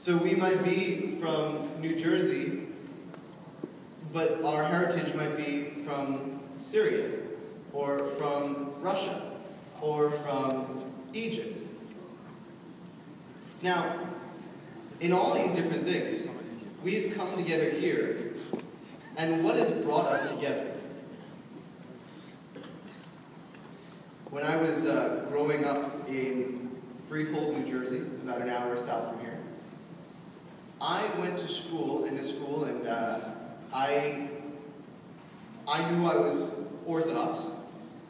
So we might be from New Jersey, but our heritage might be from Syria, or from Russia, or from Egypt. Now, in all these different things, we've come together here, and what has brought us together? When I was growing up in Freehold, New Jersey, about an hour south from here, I went to school, and I knew I was Orthodox,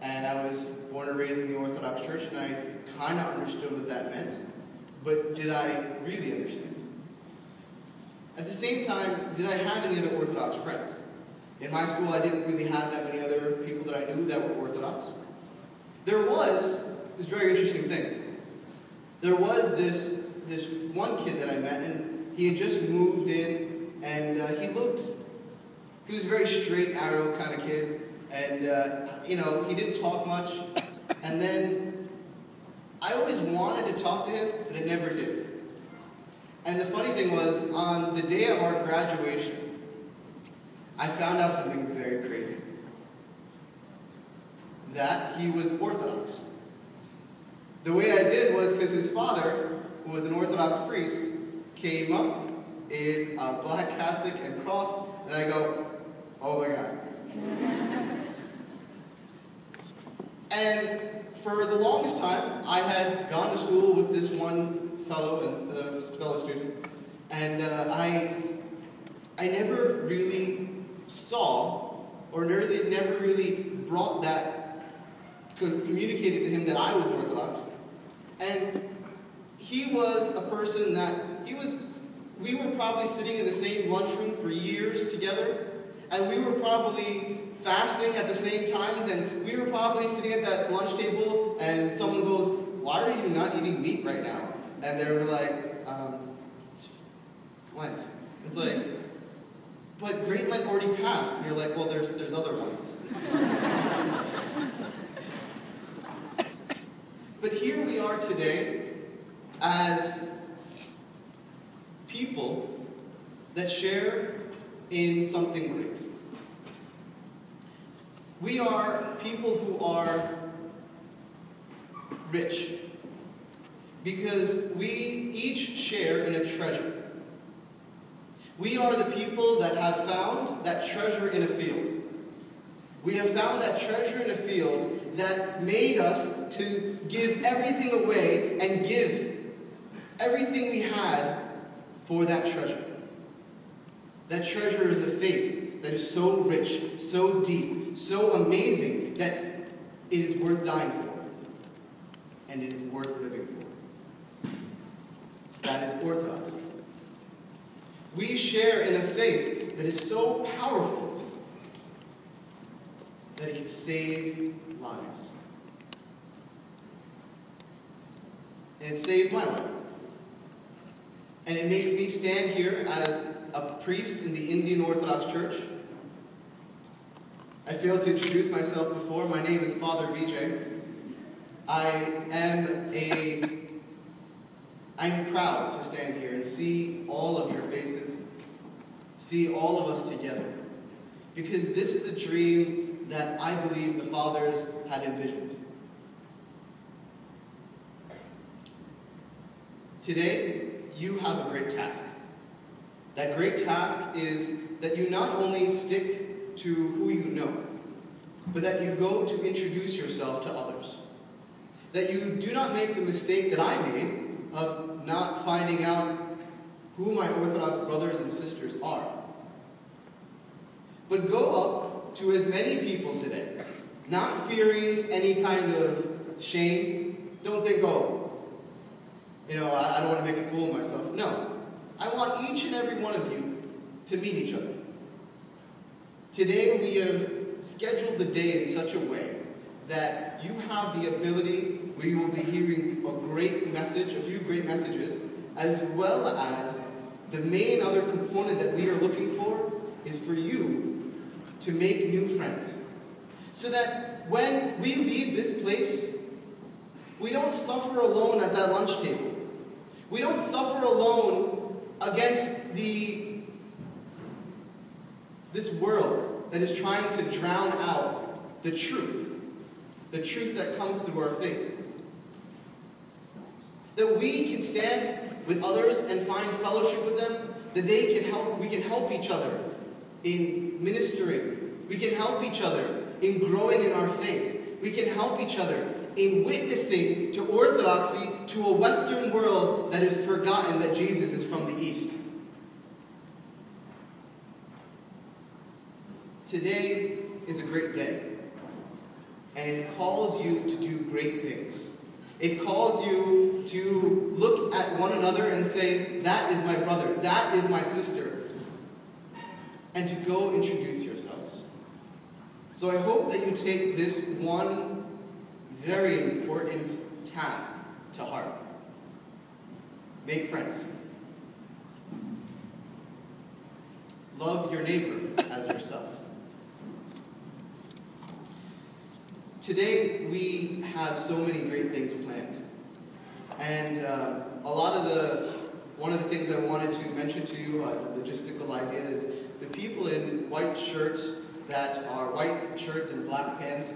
and I was born and raised in the Orthodox Church, and I kind of understood what that meant, but did I really understand? At the same time, did I have any other Orthodox friends? In my school, I didn't really have that many other people that I knew that were Orthodox. There was this very interesting thing. There was this one kid that I met, and he had just moved in, and he was a very straight arrow kind of kid, and he didn't talk much, and then I always wanted to talk to him, but I never did. And the funny thing was, on the day of our graduation, I found out something very crazy. That he was Orthodox. The way I did was because his father, who was an Orthodox priest, came up in a black cassock and cross, and I go, oh my God. And for the longest time, I had gone to school with this one fellow student, and I never really saw, or never really brought that, communicated to him that I was Orthodox. And he was a person that, we were probably sitting in the same lunchroom for years together, and we were probably fasting at the same times, and we were probably sitting at that lunch table, and someone goes, why are you not eating meat right now? And they were like, it's Lent. It's like, but Great Lent already passed. And you're like, well, there's other ones. But here we are today as people that share in something great. We are people who are rich because we each share in a treasure. We are the people that have found that treasure in a field. We have found that treasure in a field that made us to give everything away and give everything we had for that treasure. That treasure is a faith that is so rich, so deep, so amazing that it is worth dying for and it is worth living for. That is Orthodox. We share in a faith that is so powerful that it can save lives. And it saved my life. And it makes me stand here as a priest in the Indian Orthodox Church. I failed to introduce myself before. My name is Father Vijay. I'm proud to stand here and see all of your faces, see all of us together, because this is a dream that I believe the fathers had envisioned. Today, you have a great task. That great task is that you not only stick to who you know, but that you go to introduce yourself to others. That you do not make the mistake that I made of not finding out who my Orthodox brothers and sisters are. But go up to as many people today, not fearing any kind of shame. Don't think, oh, I don't want to make a fool of myself. No. I want each and every one of you to meet each other. Today we have scheduled the day in such a way that you have the ability, we will be hearing a few great messages, as well as the main other component that we are looking for is for you to make new friends. So that when we leave this place, we don't suffer alone at that lunch table. We don't suffer alone against this world that is trying to drown out the truth that comes through our faith. That we can stand with others and find fellowship with them, that we can help each other in ministering. We can help each other in growing in our faith. We can help each other in witnessing to orthodoxy to a Western world that has forgotten that Jesus is from the East. Today is a great day, and it calls you to do great things. It calls you to look at one another and say, that is my brother, that is my sister, and to go introduce yourselves. So I hope that you take this one very important task to heart. Make friends. Love your neighbor as yourself. Today we have so many great things planned, and one of the things I wanted to mention to you as a logistical idea is the people in white shirts that are white shirts and black pants.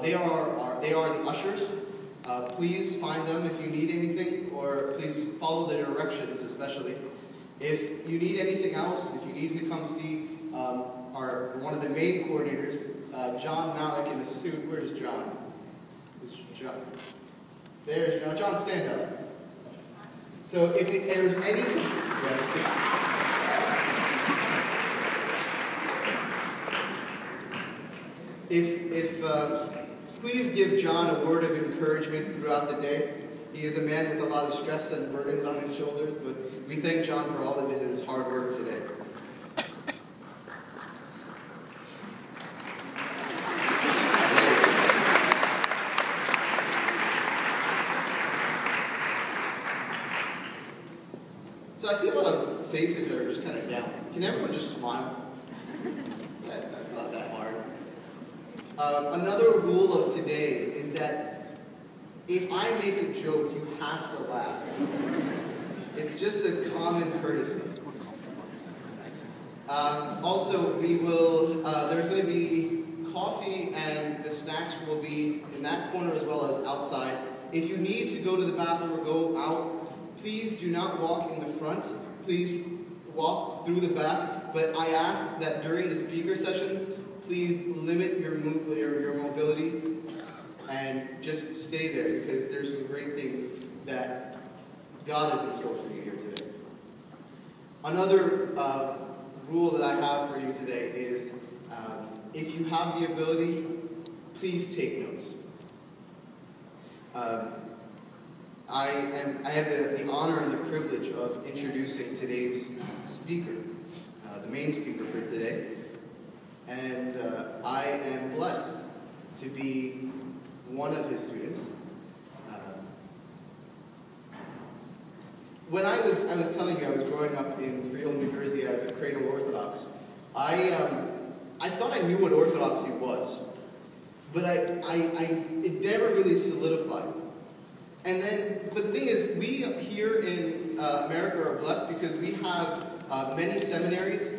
They are the ushers. Please find them if you need anything, or please follow the directions especially. If you need anything else, if you need to come see one of the main coordinators, John Malik in a suit. Where's John? John. There's John. John, stand up. So if there's any... Yes. Please give John a word of encouragement throughout the day. He is a man with a lot of stress and burdens on his shoulders, but we thank John for all of his hard work today. So I see a lot of faces that are just kind of down. Can everyone just smile? That's not that hard. Another rule of today is that if I make a joke, you have to laugh. It's just a common courtesy. Also, there's going to be coffee, and the snacks will be in that corner as well as outside. If you need to go to the bathroom or go out, please do not walk in the front. Please walk through the back. But I ask that during the speaker sessions, please limit your mobility and just stay there, because there's some great things that God has in store for you here today. Another rule that I have for you today is if you have the ability, please take notes. I have the honor and the privilege of introducing today's speaker, the main speaker for today. And I am blessed to be one of his students. When I was telling you I was growing up in Freehold, New Jersey as a cradle Orthodox, I thought I knew what Orthodoxy was, but it never really solidified. But the thing is, we here in America are blessed because we have many seminaries,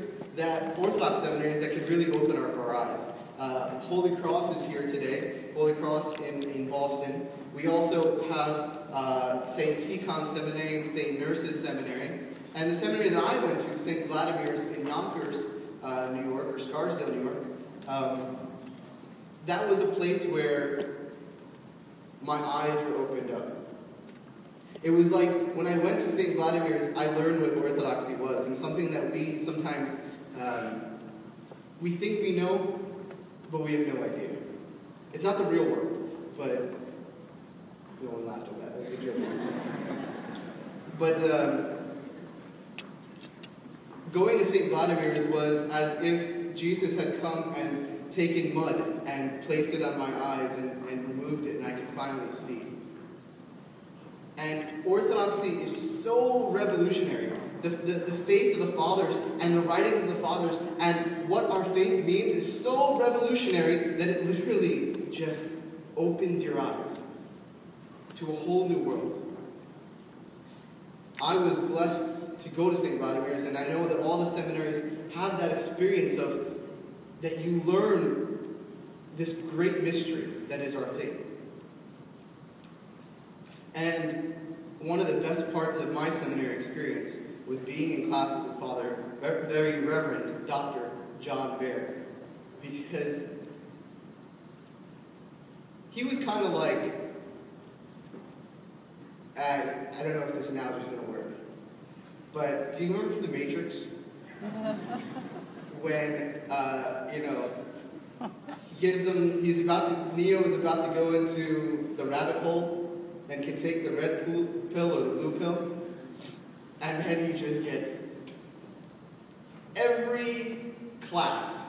Orthodox seminaries, that can really open our eyes. Holy Cross is here today, Holy Cross in Boston. We also have St. Tikhon Seminary and St. Nurse's Seminary. And the seminary that I went to, St. Vladimir's in Yonkers, New York, or Scarsdale, New York, that was a place where my eyes were opened up. It was like when I went to St. Vladimir's, I learned what Orthodoxy was, and something that we sometimes, we think we know, but we have no idea. It's not the real world, but no one laughed at that. That's a joke. But going to St. Vladimir's was as if Jesus had come and taken mud and placed it on my eyes and removed it, and I could finally see. And Orthodoxy is so revolutionary. The faith of the fathers and the writings of the fathers and what our faith means is so revolutionary that it literally just opens your eyes to a whole new world. I was blessed to go to St. Vladimir's, and I know that all the seminaries have that experience of that you learn this great mystery that is our faith. And one of the best parts of my seminary experience was being in classes with Father, very Reverend Dr. John Baird, because he was kind of like, I don't know if this analogy is going to work, but do you remember from The Matrix? When, Neo is about to go into the rabbit hole and can take the red pill or the blue pill, and then he just gets every class,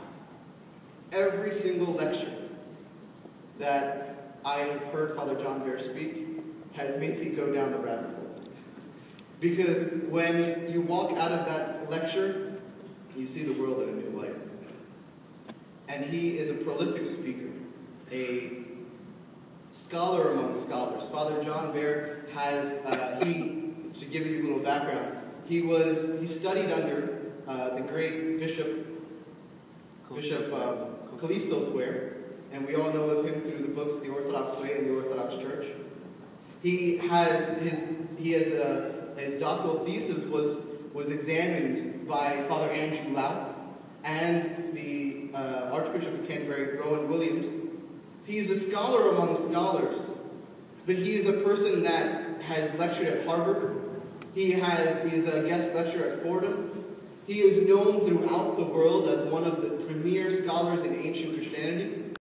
every single lecture that I have heard Father John Baird speak has made me go down the rabbit hole. Because when you walk out of that lecture, you see the world in a new light. And he is a prolific speaker, a scholar among scholars. Father John Baird has, to give you a little background, he studied under the great Bishop Callistos Ware, and we all know of him through the books The Orthodox Way and the Orthodox Church. His doctoral thesis was examined by Father Andrew Louth and the Archbishop of Canterbury, Rowan Williams. So he's a scholar among scholars, but he is a person that has lectured at Harvard. He is a guest lecturer at Fordham. He is known throughout the world as one of the premier scholars in ancient Christianity.